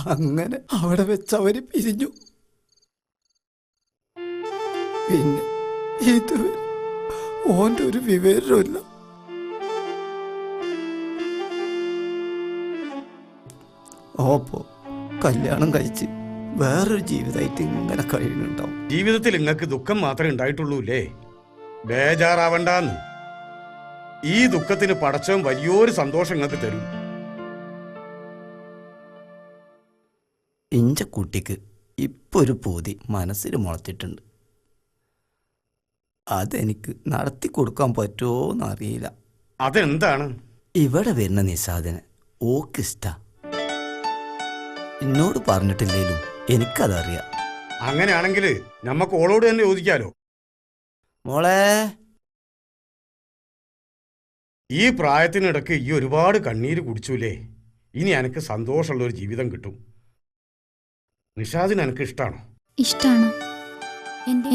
അങ്ങനെ അവിടെ വെച്ച് അവര് പിരിഞ്ഞു. പിന്നെ ഇതുവരെ ഓന്റെ ഒരു വിവരമില്ല. ഓപ്പോ കല്യാണം കഴിച്ച് വേറൊരു ജീവിതമായിട്ട് ഇങ്ങനെ കഴിയുന്നുണ്ടാവും. ജീവിതത്തിൽ നിങ്ങൾക്ക് ദുഃഖം മാത്രമേ ഉണ്ടായിട്ടുള്ളൂ അല്ലേ? ബേജാറാവണ്ടെന്ന്. ഈ ദുഃഖത്തിന് പടച്ചവൻ വലിയൊരു സന്തോഷം നിങ്ങൾക്ക് തരും. ഇഞ്ച കുട്ടിക്ക് ഇപ്പൊ ഒരു പൂതി മനസ്സിൽ മുളച്ചിട്ടുണ്ട്. അതെനിക്ക് നടത്തി കൊടുക്കാൻ പറ്റുമോന്ന് അറിയില്ല. അതെന്താണ്? ഇവിടെ വരുന്ന നിഷാദിന് ഓക്കിഷ്ട. എന്നോട് പറഞ്ഞിട്ടില്ലേലും എനിക്കതറിയാം. അങ്ങനെയാണെങ്കിൽ നമുക്ക് ഓളോട് തന്നെ ചോദിക്കാലോ. മോളെ, ഈ പ്രായത്തിനിടക്ക് ഈ ഒരുപാട് കണ്ണീര് കുടിച്ചൂലേ? ഇനി എനിക്ക് സന്തോഷമുള്ള ഒരു ജീവിതം കിട്ടും. നിഷാദിന് എനിക്ക് ഇഷ്ടമാണോ? ഇഷ്ടാണ്.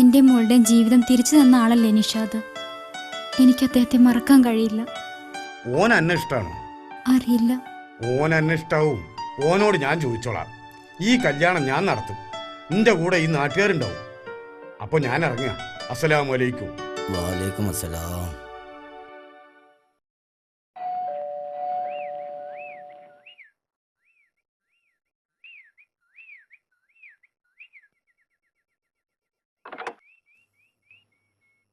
എൻ്റെ മോളുടെ ജീവിതം തിരിച്ചു തന്ന ആളല്ലേ നിഷാദ്. എനിക്ക് അദ്ദേഹത്തെ മറക്കാൻ കഴിയില്ല. ഓൻ എന്നെ ഇഷ്ടമാണോ? അറിയില്ല. ഓൻ എന്നെ ഇഷ്ടാവും. ഓനോട് ഞാൻ ചോദിച്ചോളാം. ഈ കല്യാണം ഞാൻ നടത്തും. നിന്റെ കൂടെ ഈ നാട്ടുകാരുണ്ടാവും. അപ്പൊ ഞാൻ ഇറങ്ങുക. അസ്സലാമു അലൈക്കും. വലൈക്കും അസ്സലാം.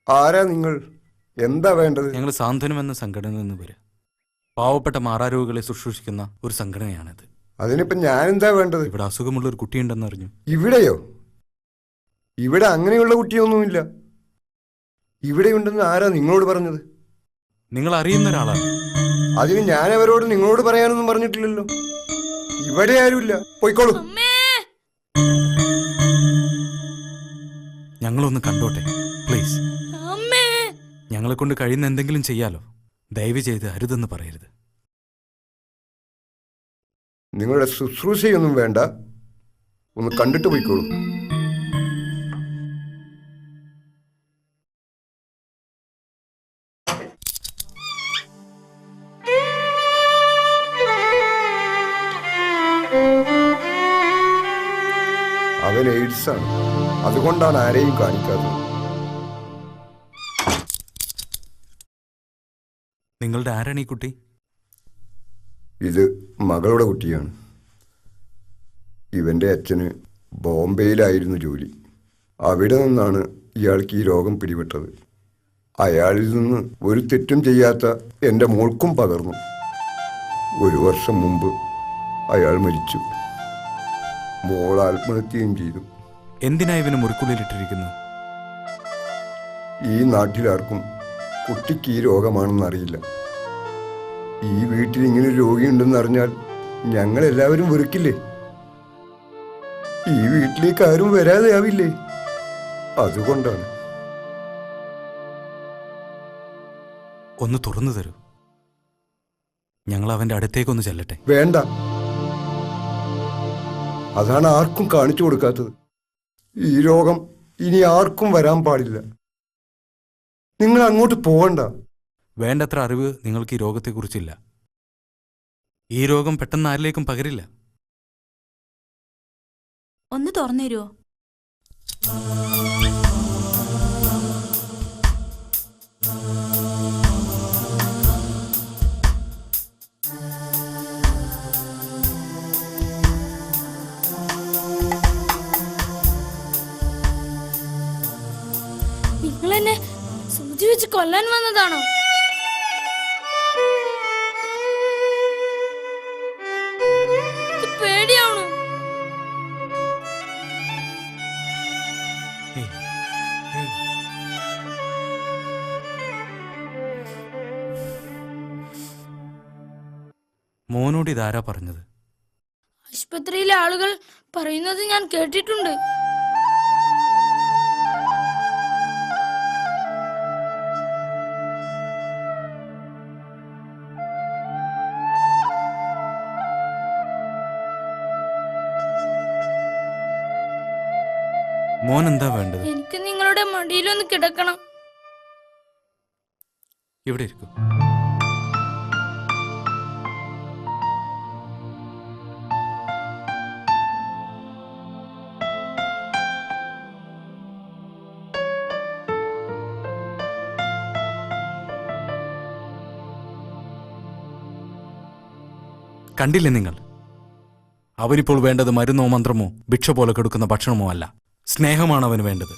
ആരാ നിങ്ങൾ? എന്താ വേണ്ടത്? ഞങ്ങൾ സാന്ത്വനം എന്ന സംഘടനയിൽ നിന്ന് വരിക. പാവപ്പെട്ട മാറാരോഗികളെ ശുശ്രൂഷിക്കുന്ന ഒരു സംഘടനയാണിത്. അതിനിപ്പോ ഞാനെന്താ വേണ്ടത്? ഇവിടെ അസുഖമുള്ള ഒരു കുട്ടിയുണ്ടെന്ന് അറിഞ്ഞു. ഇവിടെയോ? ഇവിടെ അങ്ങനെയുള്ള കുട്ടിയൊന്നുമില്ല. ഇവിടെയുണ്ടെന്ന് ആരാ നിങ്ങളോട് പറഞ്ഞത്? നിങ്ങൾ അറിയുന്ന ഒരാളാണ്. അതിന് ഞാൻ അവരോട് നിങ്ങളോട് പറയാനൊന്നും പറഞ്ഞിട്ടില്ലല്ലോ. ഇവിടെ ആരുമില്ല, പോയിക്കോളൂ. ഞങ്ങളൊന്ന് കണ്ടോട്ടെ പ്ലീസ്. ഞങ്ങളെ കൊണ്ട് കഴിയുന്ന എന്തെങ്കിലും ചെയ്യാലോ. ദയവ് ചെയ്ത് അരുതെന്ന് പറയരുത്. നിങ്ങളുടെ ശുശ്രൂഷയൊന്നും വേണ്ട, ഒന്ന് കണ്ടിട്ട് പോയിക്കോളൂ. അവൻ എയ്ഡ്സ് ആണ്, അതുകൊണ്ടാണ് ആരെയും കാണിക്കാത്തത്. നിങ്ങളുടെ ആരാണ് ഈ കുട്ടി? ഇത് മകളുടെ കുട്ടിയാണ്. ഇവൻ്റെ അച്ഛന് ബോംബെയിലായിരുന്നു ജോലി. അവിടെ നിന്നാണ് ഇയാൾക്ക് ഈ രോഗം പിടിപെട്ടത്. അയാളിൽ നിന്ന് ഒരു തെറ്റും ചെയ്യാത്ത എൻ്റെ മോൾക്കും പകർന്നു. 1 വർഷം മുമ്പ് അയാൾ മരിച്ചു. മോൾ ആത്മഹത്യയും ചെയ്തു. എന്തിനാ ഇവന് മുറിക്കുള്ളിലിട്ടിരിക്കുന്നത്? ഈ നാട്ടിലാർക്കും കുട്ടിക്ക് ഈ രോഗമാണെന്നറിയില്ല. ഈ വീട്ടിൽ ഇങ്ങനെ രോഗിയുണ്ടെന്ന് അറിഞ്ഞാൽ ഞങ്ങളെല്ലാവരും വെറുക്കില്ലേ? ഈ വീട്ടിലേക്ക് ആരും വരാതെ ആവില്ലേ? അതുകൊണ്ടാണ്. ഒന്ന് തുറന്നു തരൂ. ഞങ്ങൾ അവന്റെ അടുത്തേക്കൊന്ന് ചെല്ലട്ടെ. വേണ്ട, അതാണ് ആർക്കും കാണിച്ചു കൊടുക്കാത്തത്. ഈ രോഗം ഇനി ആർക്കും വരാൻ പാടില്ല. നിങ്ങൾ അങ്ങോട്ട് പോകണ്ട. വേണ്ടത്ര അറിവ് നിങ്ങൾക്ക് ഈ രോഗത്തെക്കുറിച്ചില്ല. ഈ രോഗം പെട്ടെന്ന് ആരിലേക്കും പകരില്ല. ഒന്ന് തുറന്നു തരുമോ? നിങ്ങൾ എന്നെ സൂചി വെച്ച് കൊല്ലാൻ വന്നതാണോ? പേടിയാണോ? മോനോട് ഇതാരാ പറഞ്ഞത്? ആശുപത്രിയിലെ ആളുകൾ പറയുന്നത് ഞാൻ കേട്ടിട്ടുണ്ട്. മോൻ എന്താ വേണ്ടത്? എനിക്ക് നിങ്ങളുടെ മടിയിലൊന്ന് കിടക്കണം. ഇവിടെ ഇരിക്കും. കണ്ടില്ലേ നിങ്ങൾ? അവനിപ്പോൾ വേണ്ടത് മരുന്നോ മന്ത്രമോ ഭിക്ഷ പോലെ കൊടുക്കുന്ന ഭക്ഷണമോ അല്ല, സ്നേഹമാണ് അവന് വേണ്ടത്.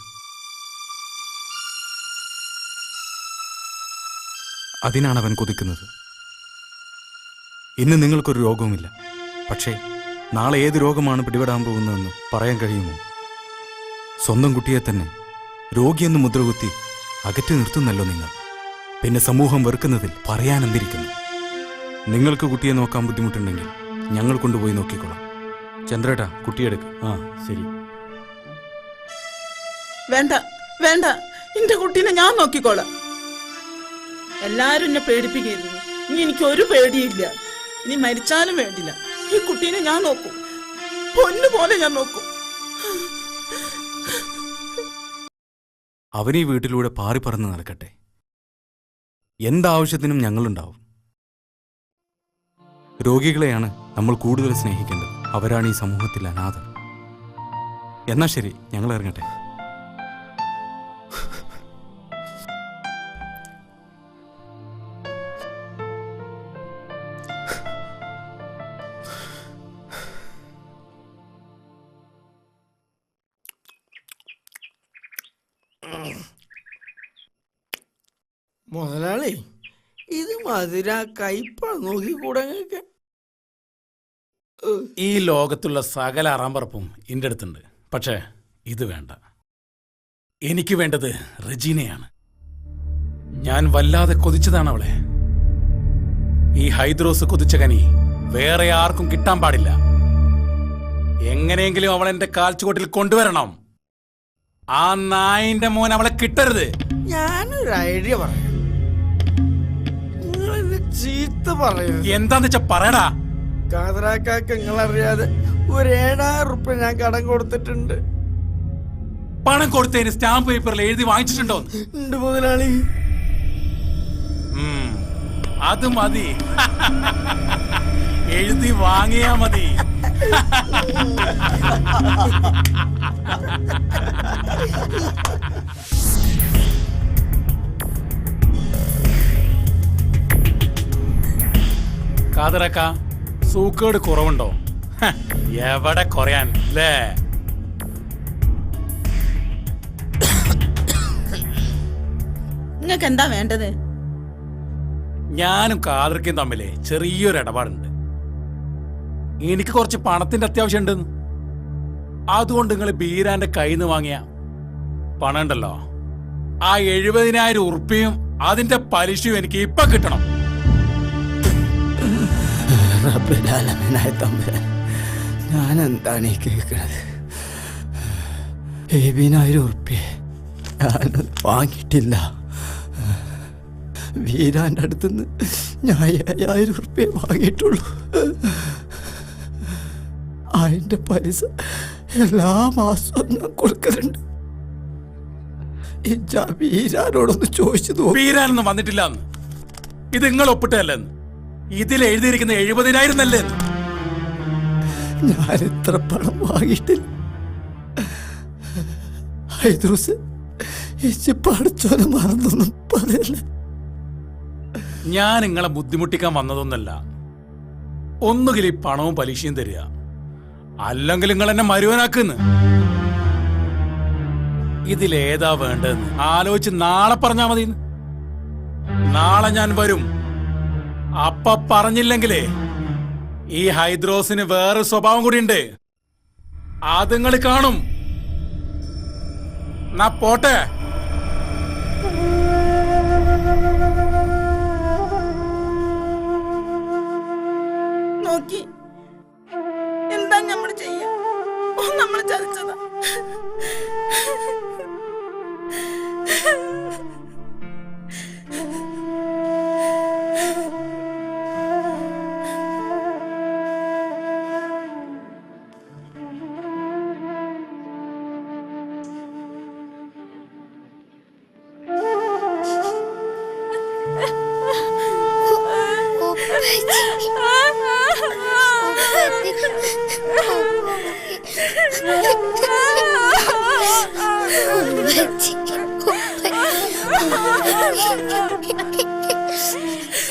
അതിനാണ് അവൻ കൊതിക്കുന്നത്. ഇന്ന് നിങ്ങൾക്കൊരു രോഗവുമില്ല, പക്ഷേ നാളെ ഏത് രോഗമാണ് പിടിപെടാൻ പോകുന്നതെന്ന് പറയാൻ കഴിയുമോ? സ്വന്തം കുട്ടിയെ തന്നെ രോഗിയെന്ന് മുദ്രകുത്തി അകറ്റി നിർത്തുന്നല്ലോ നിങ്ങൾ. പിന്നെ സമൂഹം വെറുക്കുന്നതിൽ പറയാനെന്തിരിക്കുന്നു? നിങ്ങൾക്ക് കുട്ടിയെ നോക്കാൻ ബുദ്ധിമുട്ടുണ്ടെങ്കിൽ ഞങ്ങൾ കൊണ്ടുപോയി നോക്കിക്കോളാം. ചന്ദ്രേട്ടാ, കുട്ടിയെടുക്ക്. ആ ശരി. വേണ്ട വേണ്ട, എന്റെ കുട്ടീനെ ഞാൻ നോക്കിക്കോളാം. എല്ലാരും എന്നെ പേടിപ്പിക്കുന്നു. ഇനി എനിക്ക് ഒരു പേടിയില്ല. ഇനി മരിച്ചാലും വേണ്ടില്ല, ഈ കുട്ടീനെ ഞാൻ നോക്കും, പൊന്നുപോലെ ഞാൻ നോക്കും. അവനീ വീട്ടിലൂടെ പാറിപ്പറന്ന് നടക്കട്ടെ. എന്താവശ്യത്തിനും ഞങ്ങളുണ്ടാവും. രോഗികളെയാണ് നമ്മൾ കൂടുതൽ സ്നേഹിക്കേണ്ടത്. അവരാണ് ഈ സമൂഹത്തിൽ അനാഥർ. എന്നാ ശരി, ഞങ്ങൾ ഇറങ്ങട്ടെ. മുതലാളി, ഇത് മധുര കയ്പ നോക്കിക്കൂടെ? ഈ ലോകത്തുള്ള സകല അറാമ്പറപ്പും എൻ്റെ അടുത്തുണ്ട്. പക്ഷേ ഇത് വേണ്ട. എനിക്ക് വേണ്ടത് റെജീനയാണ്. ഞാൻ വല്ലാതെ കൊതിച്ചതാണ് അവളെ. ഈ ഹൈദ്രോസ് കൊതിച്ച കനി വേറെ ആർക്കും കിട്ടാൻ പാടില്ല. എങ്ങനെയെങ്കിലും അവൾ എന്റെ കാൽച്ചുകൊട്ടിൽ കൊണ്ടുവരണം. ആ നായിന്റെ മോൻ അവളെ കിട്ടരുത്. ഞാനൊരു ഐഡിയ പറയാം. നിങ്ങൾ ചീത്ത പറയരുത്. എന്താന്ന് വെച്ചാ പറയടാ. കാതറാക്കാക്ക് നിങ്ങളറിയാതെ ഒരു 7,000 റുപ്യ ഞാൻ കടം കൊടുത്തിട്ടുണ്ട്. പണം കൊടുത്തതിന് സ്റ്റാമ്പ് പേപ്പറിൽ എഴുതി വാങ്ങിച്ചിട്ടുണ്ടോ? ഉണ്ട് മുതലാളി. അത് മതി. എഴുതി വാങ്ങിയാ മതി. കാതറക്ക, സൂക്കേട് കുറവുണ്ടോ? എവിടെ കുറയാൻ അല്ലേ? നിങ്ങൾക്ക് എന്താ വേണ്ടത്? ഞാനും കാതർക്കും തമ്മില് ചെറിയൊരു ഇടപാടുണ്ട്. എനിക്ക് കുറച്ച് പണത്തിന്റെ അത്യാവശ്യം ഉണ്ട്. അതുകൊണ്ട് നിങ്ങൾ ബീരാന്റെ കയ്യിൽ നിന്ന് വാങ്ങിയ പണം ഉണ്ടല്ലോ, ആ 70,000 ഉറുപ്പിയും അതിന്റെ പലിശയും എനിക്ക് ഇപ്പൊ കിട്ടണം. ഞാൻ എന്താണ് ഈ കേൾക്കണത്? 70,000 ഉറുപ്പ്യ ഞാൻ വാങ്ങിയിട്ടില്ല. വീരാൻ്റെ അടുത്തുനിന്ന് ഞാൻ 7,000 ഉറുപ്പ്യ വാങ്ങിയിട്ടുള്ളൂ. അതിൻ്റെ പൈസ എല്ലാ മാസവും ഞാൻ കൊടുക്കലുണ്ട്. വീരാനോടൊന്ന് ചോദിച്ചു നോക്കും. വീരാനൊന്നും വന്നിട്ടില്ല എന്ന്. ഇത് നിങ്ങൾ ഒപ്പിട്ടല്ലെന്ന്. ഇതിൽ എഴുതിയിരിക്കുന്ന 70,000 എന്നല്ലേ? ഞാൻ ഇത്ര പണം വാങ്ങിയിട്ടില്ല. ഹൈദ്രൂസ് പഠിച്ചോനെ മറന്നൊന്നും പറയല്ല. ഞാൻ നിങ്ങളെ ബുദ്ധിമുട്ടിക്കാൻ വന്നതൊന്നല്ല. ഒന്നുകിൽ ഈ പണവും പലിശയും തരിക, അല്ലെങ്കിൽ നിങ്ങൾ എന്നെ മരുവനാക്കുന്നു. ഇതിലേതാ വേണ്ടതെന്ന് ആലോചിച്ച് നാളെ പറഞ്ഞാ മതി. നാളെ ഞാൻ വരും. അപ്പ പറഞ്ഞില്ലെങ്കിലേ ഈ ഹൈദ്രോസിന് വേറെ സ്വഭാവം കൂടിയുണ്ട്. അത് നിങ്ങൾ കാണും. നാ പോട്ടെ. നോക്കി എന്താ നമ്മൾ ചെയ്യാ? നമ്മൾ ചതിച്ചതാ.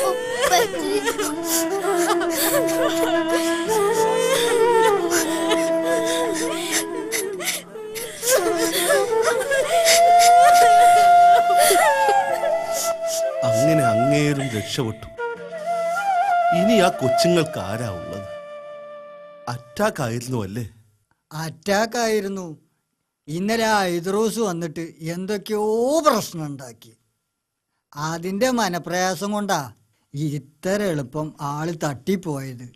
Umpati. അങ്ങനെ അങ്ങേരും രക്ഷപ്പെട്ടു. ഇനി ആ കൊച്ചുങ്ങൾക്ക് ആരാ ഉള്ളത്? അറ്റാക്ക് ആയിരുന്നു അല്ലേ? അറ്റാക്ക് ആയിരുന്നു. ഇന്നലെ ആ ഐദ്രോസ് വന്നിട്ട് എന്തൊക്കെയോ പ്രശ്നം ഉണ്ടാക്കി. അതിന്റെ മനപ്രയാസം കൊണ്ടാ ഇത്ര എളുപ്പം ആള് തട്ടിപ്പോയത്.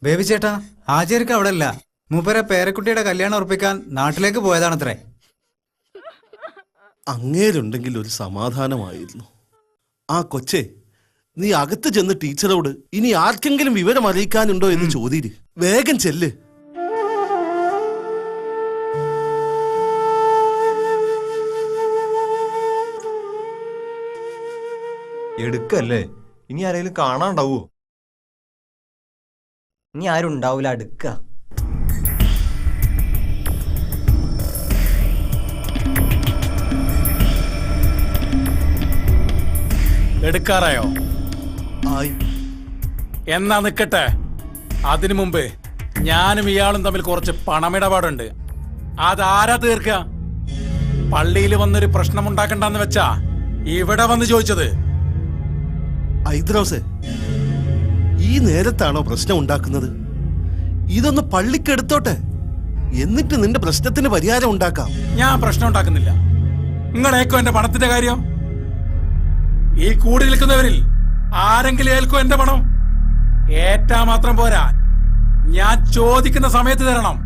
ബേബി ചേട്ടാ, ആചാര്യക്ക് അവിടെ അല്ല, മൂപ്പരെ പേരക്കുട്ടിയുടെ കല്യാണം ഉറപ്പിക്കാൻ നാട്ടിലേക്ക് പോയതാണത്രേ. അങ്ങേരുണ്ടെങ്കിൽ ഒരു സമാധാനമായിരുന്നു. ആ കൊച്ചേ, നീ അകത്ത് ചെന്ന് ടീച്ചറോട് ഇനി ആർക്കെങ്കിലും വിവരം അറിയിക്കാനുണ്ടോ എന്ന് ചോദിര്. വേഗം ചെല്ല്. എടുക്കല്ലേ? ഇനി ആരെങ്കിലും കാണാണ്ടാവോ? ഇനി ആരും ഉണ്ടാവൂല, അടുക്ക. എടുക്കാറായോ? ആയി. എന്നാ നിക്കട്ടെ. അതിനു മുമ്പ് ഞാനും ഇയാളും തമ്മിൽ കുറച്ച് പണമിടപാടുണ്ട്. അതാരാ തീർക്ക? പള്ളിയിൽ വന്നൊരു പ്രശ്നം ഉണ്ടാക്കണ്ടെന്ന് വെച്ചാ ഇവിടെ വന്ന് ചോദിച്ചത്. ഐദ്രോസേ, ഈ നേരത്താണോ പ്രശ്നം ഉണ്ടാക്കുന്നത്? ഇതൊന്ന് പള്ളിക്കെടുത്തോട്ടെ, എന്നിട്ട് നിന്റെ പ്രശ്നത്തിന് പരിഹാരം ഉണ്ടാക്കാം. ഞാൻ പ്രശ്നം ഉണ്ടാക്കുന്നില്ല. നിങ്ങളേക്കോ എന്റെ പണത്തിന്റെ കാര്യം? ഈ കൂടി നിൽക്കുന്നവരിൽ ആരെങ്കിലും ഏൽക്കോ എന്റെ പണം? ഏറ്റാ മാത്രം പോരാ, ഞാൻ ചോദിക്കുന്ന സമയത്ത് തരണം.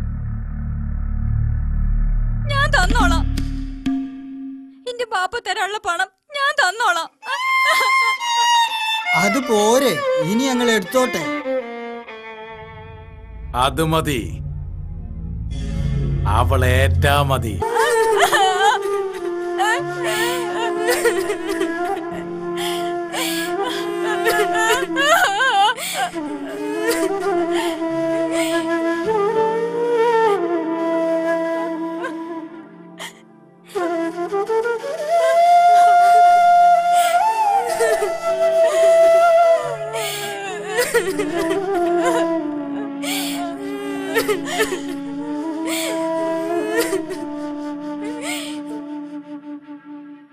ഞാൻ തന്നോളാം. എന്റെ പാപ്പ തരാനുള്ള പണം ഞാൻ തന്നോളാം. അത് പോരെ, ഇനി ഞങ്ങൾ എടുത്തോട്ടെ. അത് മതി, അവളേറ്റാ മതി. Ha ha ha!